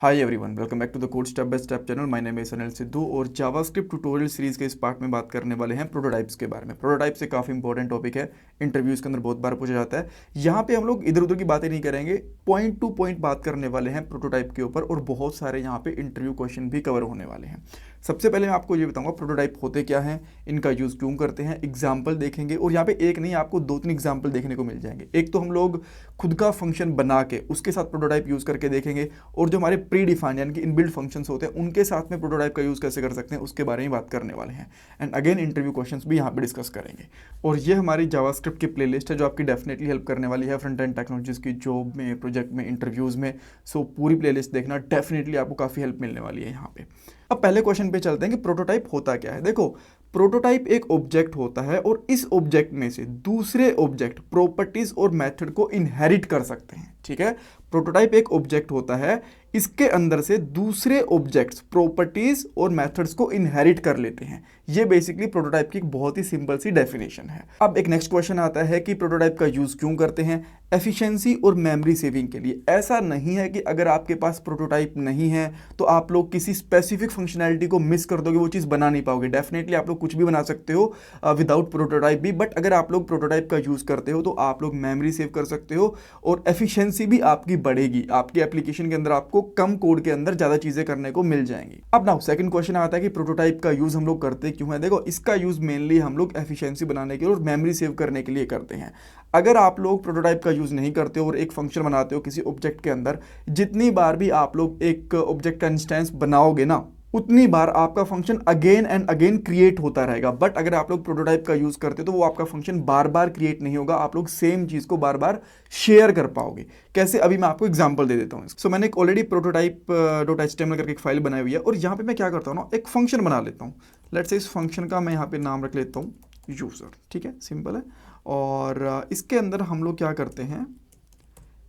Hi everyone, welcome back to the code step by step channel. My name is Anil Sidhu और JavaScript tutorial series के इस part में बात करने वाले हैं प्रोटोटाइप्स के बारे में। प्रोटोटाइप्स एक काफ़ी इंपॉर्टेंट टॉपिक है, इंटरव्यूज़ के अंदर बहुत बार पूछा जाता है। यहाँ पे हम लोग इधर उधर की बातें नहीं करेंगे, पॉइंट टू पॉइंट बात करने वाले हैं प्रोटोटाइप के ऊपर और बहुत सारे यहाँ पे इंटरव्यू क्वेश्चन भी कवर होने वाले हैं। सबसे पहले मैं आपको ये बताऊंगा प्रोटोटाइप होते क्या हैं, इनका यूज़ क्यों करते हैं, एग्जाम्पल देखेंगे और यहाँ पे एक नहीं आपको दो तीन एग्जाम्पल देखने को मिल जाएंगे। एक तो हम लोग खुद का फंक्शन बना के उसके साथ प्रोटोटाइप यूज़ करके देखेंगे और जो हमारे प्री डिफाइंड यानी कि इनबिल्ट फंक्शंस होते हैं उनके साथ में प्रोटोटाइप का यूज़ कैसे कर सकते हैं उसके बारे में बात करने वाले हैं। एंड अगेन इंटरव्यू क्वेश्चंस भी यहाँ पे डिस्कस करेंगे। और ये हमारी जावास्क्रिप्ट की प्लेलिस्ट है जो आपकी डेफिनेटली हेल्प करने वाली है फ्रंट एंड टेक्नोलॉजीज़ की जॉब में, प्रोजेक्ट में, इंटरव्यूज़ में। सो पूरी प्लेलिस्ट देखना, डेफिनेटली आपको काफ़ी हेल्प मिलने वाली है यहाँ पे। अब पहले क्वेश्चन पे चलते हैं कि प्रोटोटाइप होता क्या है। देखो, प्रोटोटाइप एक ऑब्जेक्ट होता है और इस ऑब्जेक्ट में से दूसरे ऑब्जेक्ट प्रॉपर्टीज और मेथड को इनहेरिट कर सकते हैं। ठीक है, प्रोटोटाइप एक ऑब्जेक्ट होता है, इसके अंदर से दूसरे ऑब्जेक्ट्स प्रॉपर्टीज और मेथड्स को इनहेरिट कर लेते हैं। ये बेसिकली प्रोटोटाइप की एक बहुत ही सिंपल सी डेफिनेशन है। अब एक नेक्स्ट क्वेश्चन आता है कि प्रोटोटाइप का यूज क्यों करते हैं। एफिशिएंसी और मेमोरी सेविंग के लिए। ऐसा नहीं है कि अगर आपके पास प्रोटोटाइप नहीं है तो आप लोग किसी स्पेसिफिक फंक्शनैलिटी को मिस कर दोगे, वो चीज़ बना नहीं पाओगे। डेफिनेटली आप लोग कुछ भी बना सकते हो विदाउट प्रोटोटाइप भी, बट अगर आप लोग प्रोटोटाइप का यूज़ करते हो तो आप लोग मेमोरी सेव कर सकते हो और एफिशिएंसी भी आपकी बढ़ेगी। आपकी एप्लीकेशन के अंदर आपको कम कोड के अंदर ज़्यादा चीज़ें करने को मिल जाएंगी। अब नाउ सेकंड क्वेश्चन आता है कि प्रोटोटाइप का यूज़ हम लोग करते क्यों है। देखो, इसका यूज़ मेनली हम लोग एफिशिएंसी बनाने के लिए और मेमोरी सेव करने के लिए करते हैं। अगर आप लोग प्रोटोटाइप का यूज़ नहीं करते हो और एक फंक्शन बनाते हो किसी ऑब्जेक्ट के अंदर, जितनी बार भी आप लोग एक ऑब्जेक्ट का इंस्टेंस बनाओगे ना, उतनी बार आपका function again and again create होता रहेगा। बट अगर आप लोग प्रोटोटाइप का यूज़ करते हो तो वो आपका फंक्शन बार बार क्रिएट नहीं होगा, आप लोग सेम चीज़ को बार बार शेयर कर पाओगे। कैसे, अभी मैं आपको एग्जांपल दे देता हूँ। सो मैंने एक ऑलरेडी प्रोटोटाइप डॉट HTML करके एक फाइल बनाई हुई है और यहाँ पे मैं क्या करता हूँ ना, एक फंक्शन बना लेता हूँ। लेट्स से इस फंक्शन का मैं यहाँ पे नाम रख लेता हूँ यूज़र। ठीक है, सिंपल है। और इसके अंदर हम लोग क्या करते हैं,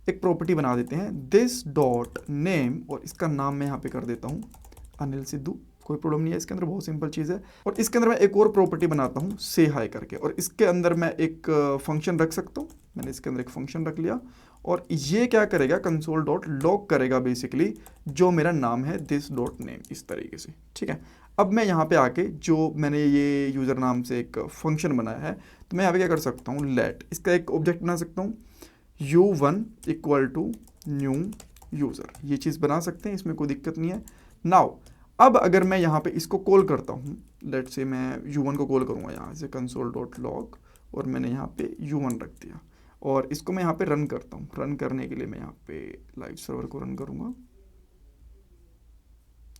एक प्रॉपर्टी बना देते हैं दिस डॉट नेम और इसका नाम मैं यहाँ पे कर देता हूँ अनिल सिद्धू। कोई प्रॉब्लम नहीं है, इसके अंदर बहुत सिंपल चीज़ है। और इसके अंदर मैं एक और प्रॉपर्टी बनाता हूँ से हाई करके और इसके अंदर मैं एक फंक्शन रख सकता हूँ। मैंने इसके अंदर एक फंक्शन रख लिया और ये क्या करेगा, कंसोल डॉट लॉग करेगा बेसिकली जो मेरा नाम है दिस डॉट नेम, इस तरीके से। ठीक है, अब मैं यहाँ पे आके जो मैंने ये यूज़र नाम से एक फंक्शन बनाया है तो मैं यहाँ पे क्या कर सकता हूँ, लेट इसका एक ऑब्जेक्ट बना सकता हूँ u1 equal to new user. ये चीज़ बना सकते हैं, इसमें कोई दिक्कत नहीं है। नाउ अब अगर मैं यहाँ पे इसको कॉल करता हूँ, लेट से मैं u1 को कॉल करूँगा यहाँ से कंसोल डॉट लॉग और मैंने यहाँ पे u1 रख दिया और इसको मैं यहाँ पे रन करता हूँ। रन करने के लिए मैं यहाँ पे लाइव सर्वर को रन करूँगा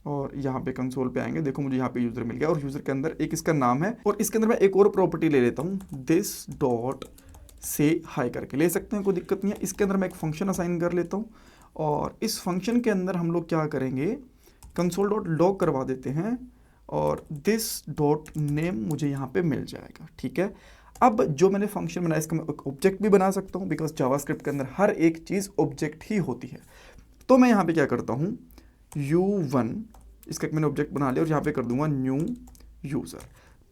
और यहाँ पे कंसोल पे आएंगे। देखो मुझे यहाँ पे यूज़र मिल गया और यूज़र के अंदर एक इसका नाम है और इसके अंदर मैं एक और प्रॉपर्टी ले लेता हूँ दिस डॉट से हाई करके ले सकते हैं, कोई दिक्कत नहीं है। इसके अंदर मैं एक फंक्शन असाइन कर लेता हूँ और इस फंक्शन के अंदर हम लोग क्या करेंगे, कंसोल डॉट लॉग करवा देते हैं और दिस डॉट नेम मुझे यहाँ पे मिल जाएगा। ठीक है, अब जो मैंने फंक्शन बनाया इसका मैं एक ऑब्जेक्ट भी बना सकता हूँ बिकॉज जावास्क्रिप्ट के अंदर हर एक चीज़ ऑब्जेक्ट ही होती है। तो मैं यहाँ पे क्या करता हूँ, u1 इसका एक मैंने ऑब्जेक्ट बना लिया और यहाँ पे कर दूंगा न्यू यूज़र,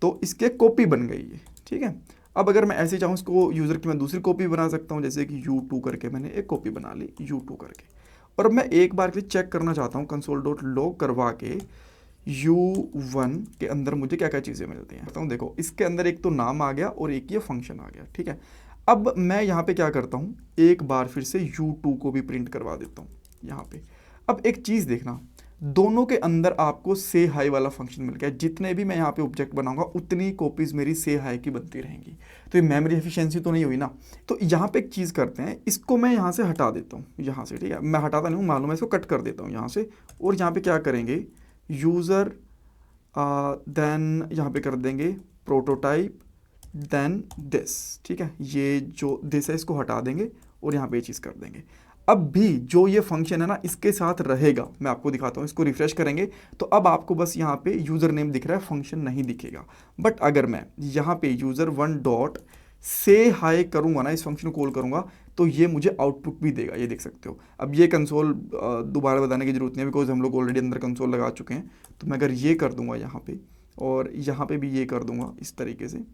तो इसके कॉपी बन गई है। ठीक है, अब अगर मैं ऐसे चाहूँ इसको यूज़र की मैं दूसरी कॉपी बना सकता हूँ, जैसे कि u2 करके मैंने एक कॉपी बना ली u2 करके। और अब मैं एक बार के लिए चेक करना चाहता हूँ कंसोल डॉट लॉग करवा के u1 के अंदर मुझे क्या क्या चीज़ें मिलती हैं। बताऊँ, देखो इसके अंदर एक तो नाम आ गया और एक ये फंक्शन आ गया। ठीक है, अब मैं यहाँ पे क्या करता हूँ, एक बार फिर से u2 को भी प्रिंट करवा देता हूँ यहाँ पे। अब एक चीज़ देखना, दोनों के अंदर आपको से हाई वाला फंक्शन मिल गया। जितने भी मैं यहाँ पे ऑब्जेक्ट बनाऊंगा उतनी कॉपीज मेरी से हाई की बनती रहेंगी। तो ये मेमोरी एफिशिएंसी तो नहीं हुई ना। तो यहाँ पे एक चीज़ करते हैं, इसको मैं यहाँ से हटा देता हूँ यहाँ से। ठीक है, मैं हटाता नहीं हूँ, मालूम है, इसको कट कर देता हूँ यहाँ से और यहाँ पे क्या करेंगे, यूज़र देन यहाँ पे कर देंगे प्रोटोटाइप देन दिस। ठीक है, ये जो दिस है इसको हटा देंगे और यहाँ पे ये चीज़ कर देंगे। अब भी जो ये फंक्शन है ना इसके साथ रहेगा, मैं आपको दिखाता हूँ। इसको रिफ्रेश करेंगे तो अब आपको बस यहाँ पे यूज़र नेम दिख रहा है, फंक्शन नहीं दिखेगा। बट अगर मैं यहाँ पे यूज़र1 डॉट से हाई करूँगा ना, इस फंक्शन को कॉल करूँगा, तो ये मुझे आउटपुट भी देगा, ये देख सकते हो। अब ये कंसोल दोबारा बताने की जरूरत नहीं है बिकॉज हम लोग ऑलरेडी अंदर कंसोल लगा चुके हैं। तो मैं अगर ये कर दूंगा यहाँ पे और यहाँ पे भी ये कर दूंगा इस तरीके से,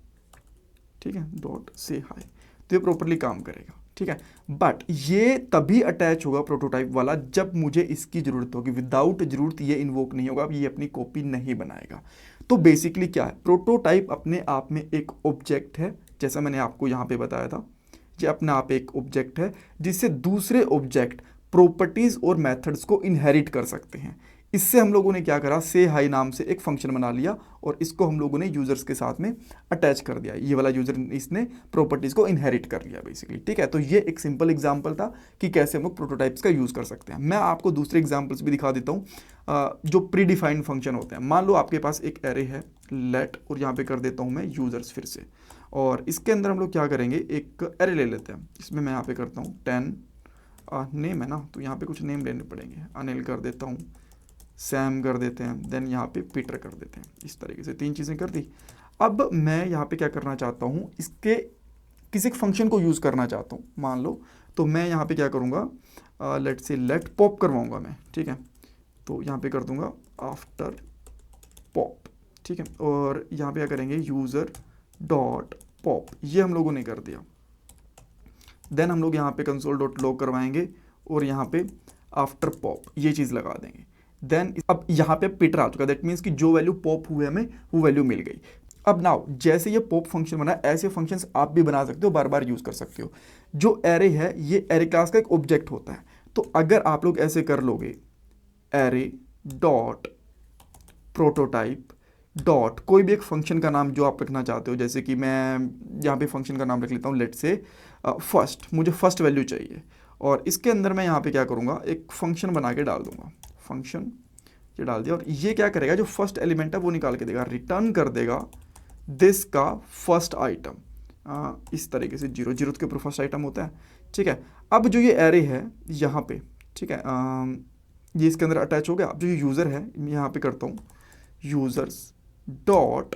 ठीक है, डॉट से हाई, तो ये प्रॉपरली काम करेगा, ठीक है। बट ये तभी अटैच होगा प्रोटोटाइप वाला जब मुझे इसकी ज़रूरत होगी, विदाउट ज़रूरत ये इन्वोक नहीं होगा, ये अपनी कॉपी नहीं बनाएगा। तो बेसिकली क्या है, प्रोटोटाइप अपने आप में एक ऑब्जेक्ट है, जैसा मैंने आपको यहाँ पे बताया था, ये अपने आप एक ऑब्जेक्ट है जिससे दूसरे ऑब्जेक्ट प्रॉपर्टीज और मेथड्स को इनहेरिट कर सकते हैं। इससे हम लोगों ने क्या करा, से हाई नाम से एक फंक्शन बना लिया और इसको हम लोगों ने यूजर्स के साथ में अटैच कर दिया। ये वाला यूजर इसने प्रॉपर्टीज को इनहेरिट कर लिया बेसिकली, ठीक है। तो ये एक सिंपल एग्जांपल था कि कैसे हम लोग प्रोटोटाइप्स का यूज कर सकते हैं। मैं आपको दूसरे एग्जांपल्स भी दिखा देता हूँ जो प्री डिफाइंड फंक्शन होते हैं। मान लो आपके पास एक एरे है लेट, और यहाँ पे कर देता हूँ मैं यूजर्स फिर से, और इसके अंदर हम लोग क्या करेंगे, एक एरे ले लेते हैं। इसमें मैं यहाँ पे करता हूँ 10 नेम है ना, तो यहाँ पे कुछ नेम लेने पड़ेंगे। अनिल कर देता हूँ, सैम कर देते हैं, देन यहाँ पे पीटर कर देते हैं। इस तरीके से 3 चीज़ें कर दी। अब मैं यहाँ पे क्या करना चाहता हूँ, इसके किसी फंक्शन को यूज़ करना चाहता हूँ मान लो, तो मैं यहाँ पे क्या करूँगा, लेट से लेट पॉप करवाऊँगा मैं, ठीक है। तो यहाँ पे कर दूँगा आफ्टर पॉप, ठीक है। और यहाँ पे क्या करेंगे, यूज़र डॉट पॉप, ये हम लोगों ने कर दिया। देन हम लोग यहाँ पे कंसोल डॉट लॉग करवाएंगे और यहाँ पे आफ्टर पॉप ये चीज़ लगा देंगे। देन अब यहाँ पे पीटर आ चुका, दैट मीन्स कि जो वैल्यू पॉप हुए हमें वो वैल्यू मिल गई। अब नाउ जैसे ये पॉप फंक्शन बना, ऐसे फंक्शंस आप भी बना सकते हो, बार बार यूज़ कर सकते हो। जो एरे है ये एरे क्लास का एक ऑब्जेक्ट होता है। तो अगर आप लोग ऐसे कर लोगे, एरे डॉट प्रोटोटाइप डॉट कोई भी एक फंक्शन का नाम जो आप रखना चाहते हो, जैसे कि मैं यहाँ पे फंक्शन का नाम रख लेता हूँ, लेट से फर्स्ट, मुझे फर्स्ट वैल्यू चाहिए। और इसके अंदर मैं यहाँ पे क्या करूँगा, एक फंक्शन बना के डाल दूंगा, फंक्शन ये डाल दिया। और ये क्या करेगा, जो फर्स्ट एलिमेंट है वो निकाल के देगा, रिटर्न कर देगा दिस का फर्स्ट आइटम। इस तरीके से 0 0 के ऊपर फर्स्ट आइटम होता है, ठीक है। अब जो ये एरे है यहाँ पे, ठीक है, ये इसके अंदर अटैच हो गया। अब जो ये यूज़र है, यहाँ पे करता हूँ यूज़र्स डॉट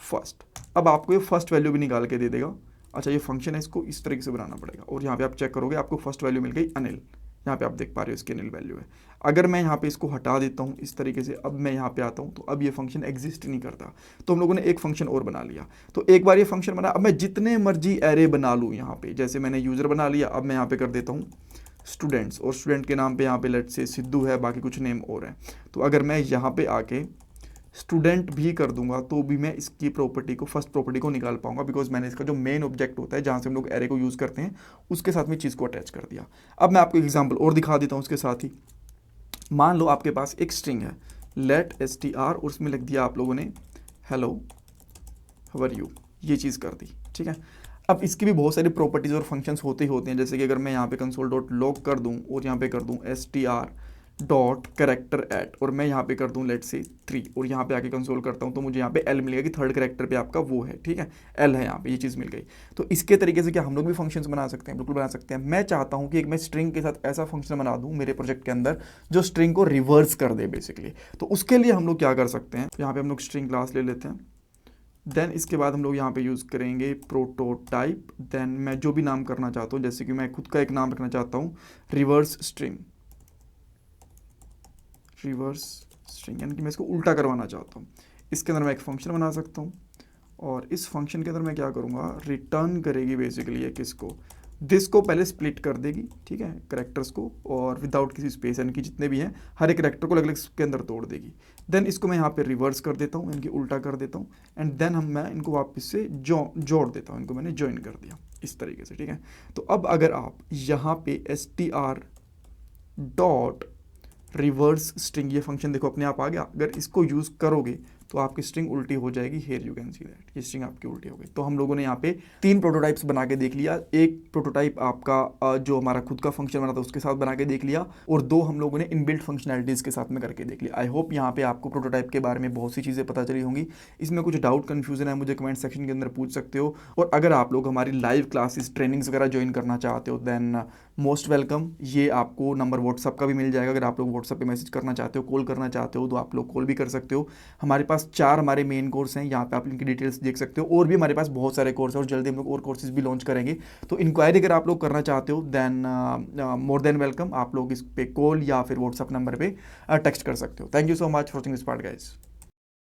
फर्स्ट। अब आपको ये फर्स्ट वैल्यू भी निकाल के दे देगा। अच्छा, ये फंक्शन है, इसको इस तरीके से बनाना पड़ेगा। और यहाँ पे आप चेक करोगे, आपको फर्स्ट वैल्यू मिल गई अनिल। यहाँ पे आप देख पा रहे हो इसकी अनिल वैल्यू है। अगर मैं यहाँ पे इसको हटा देता हूँ इस तरीके से, अब मैं यहाँ पे आता हूँ, तो अब ये फंक्शन एग्जिस्ट नहीं करता। तो हम लोगों ने एक फंक्शन और बना लिया। तो एक बार ये फंक्शन बना, अब मैं जितने मर्जी एरे बना लूँ यहाँ पे, जैसे मैंने यूज़र बना लिया, अब मैं यहाँ पे कर देता हूँ स्टूडेंट्स, और स्टूडेंट के नाम पे यहाँ पे लेट से सिद्धू है, बाकी कुछ नेम और है। तो अगर मैं यहाँ पे आके स्टूडेंट भी कर दूंगा तो भी मैं इसकी प्रॉपर्टी को, फर्स्ट प्रॉपर्टी को निकाल पाऊंगा, बिकॉज मैंने इसका जो मेन ऑब्जेक्ट होता है जहाँ से हम लोग एरे को यूज़ करते हैं उसके साथ में चीज़ को अटैच कर दिया। अब मैं आपको एग्जांपल और दिखा देता हूँ उसके साथ ही। मान लो आपके पास एक स्ट्रिंग है लेट str, और उसमें लिख दिया आप लोगों ने हेलो हाउ आर यू, ये चीज़ कर दी, ठीक है। अब इसकी भी बहुत सारी प्रॉपर्टीज़ और फंक्शंस होते ही होते हैं, जैसे कि अगर मैं यहाँ पे कंसोल डॉट लॉग कर दूँ और यहाँ पे कर दूँ str डॉट करेक्टर एट, और मैं यहाँ पे कर दूँ लेट से 3, और यहाँ पे आके कंसोल करता हूँ तो मुझे यहाँ पे एल मिलेगा कि थर्ड करेक्टर पे आपका वो है, ठीक है, एल है यहाँ पे, ये चीज़ मिल गई। तो इसके तरीके से क्या हम लोग भी फंक्शंस बना सकते हैं, बिल्कुल बना सकते हैं। मैं चाहता हूँ कि एक मैं स्ट्रिंग के साथ ऐसा फंक्शन बना दूँ मेरे प्रोजेक्ट के अंदर जो स्ट्रिंग को रिवर्स कर दे बेसिकली। तो उसके लिए हम लोग क्या कर सकते हैं, यहाँ पे हम लोग स्ट्रिंग क्लास ले लेते हैं। देन इसके बाद हम लोग यहाँ पे यूज़ करेंगे प्रोटोटाइप। देन मैं जो भी नाम करना चाहता हूँ, जैसे कि मैं खुद का एक नाम रखना चाहता हूँ रिवर्स स्ट्रिंग, रिवर्स स्ट्रिंग, यानी कि मैं इसको उल्टा करवाना चाहता हूँ। इसके अंदर मैं एक फंक्शन बना सकता हूँ, और इस फंक्शन के अंदर मैं क्या करूँगा, रिटर्न करेगी बेसिकली ये किसको, दिस को पहले स्प्लिट कर देगी, ठीक है, करेक्टर्स को, और विदाउट किसी स्पेस, यानी कि जितने भी हैं हर एक करेक्टर को अलग अलग के अंदर तोड़ देगी। देन इसको मैं यहाँ पे रिवर्स कर देता हूँ, यानी कि उल्टा कर देता हूँ, एंड देन मैं इनको वापस से जोड़ देता हूँ, इनको मैंने ज्वाइन कर दिया इस तरीके से, ठीक है। तो अब अगर आप यहाँ पे str डॉट रिवर्स स्ट्रिंग, ये फंक्शन देखो अपने आप आ गया, अगर इसको यूज़ करोगे तो आपकी स्ट्रिंग उल्टी हो जाएगी। Here you can see that, ये स्ट्रिंग आपकी उल्टी हो गई। तो हम लोगों ने यहाँ पे 3 प्रोटोटाइप्स बना के देख लिया। एक प्रोटोटाइप आपका जो हमारा खुद का फंक्शन बना था उसके साथ बना के देख लिया, और 2 हम लोगों ने इनबिल्ट फंक्शनैलिटीज़ के साथ में करके देख लिया। आई होप यहाँ पे आपको प्रोटोटाइप के बारे में बहुत सी चीज़ें पता चली होंगी। इसमें कुछ डाउट कन्फ्यूजन है मुझे कमेंट सेक्शन के अंदर पूछ सकते हो। और अगर आप लोग हमारी लाइव क्लासेस ट्रेनिंग्स वगैरह ज्वाइन करना चाहते हो देन मोस्ट वेलकम। ये आपको नंबर व्हाट्सअप का भी मिल जाएगा। अगर आप लोग व्हाट्सअप पे मैसेज करना चाहते हो, कॉल करना चाहते हो, तो आप लोग कॉल भी कर सकते हो। हमारे पास 4 हमारे मेन कोर्स हैं, यहाँ पे आप इनकी डिटेल्स देख सकते हो। और भी हमारे पास बहुत सारे कोर्स हैं, और जल्दी हम लोग और कोर्सेज भी लॉन्च करेंगे। तो इंक्वायरी अगर आप लोग करना चाहते हो देन मोर देन वेलकम। आप लोग इस पे कॉल या फिर व्हाट्सअप नंबर पे टेक्स्ट कर सकते हो। Thank you so much for watching this part guys.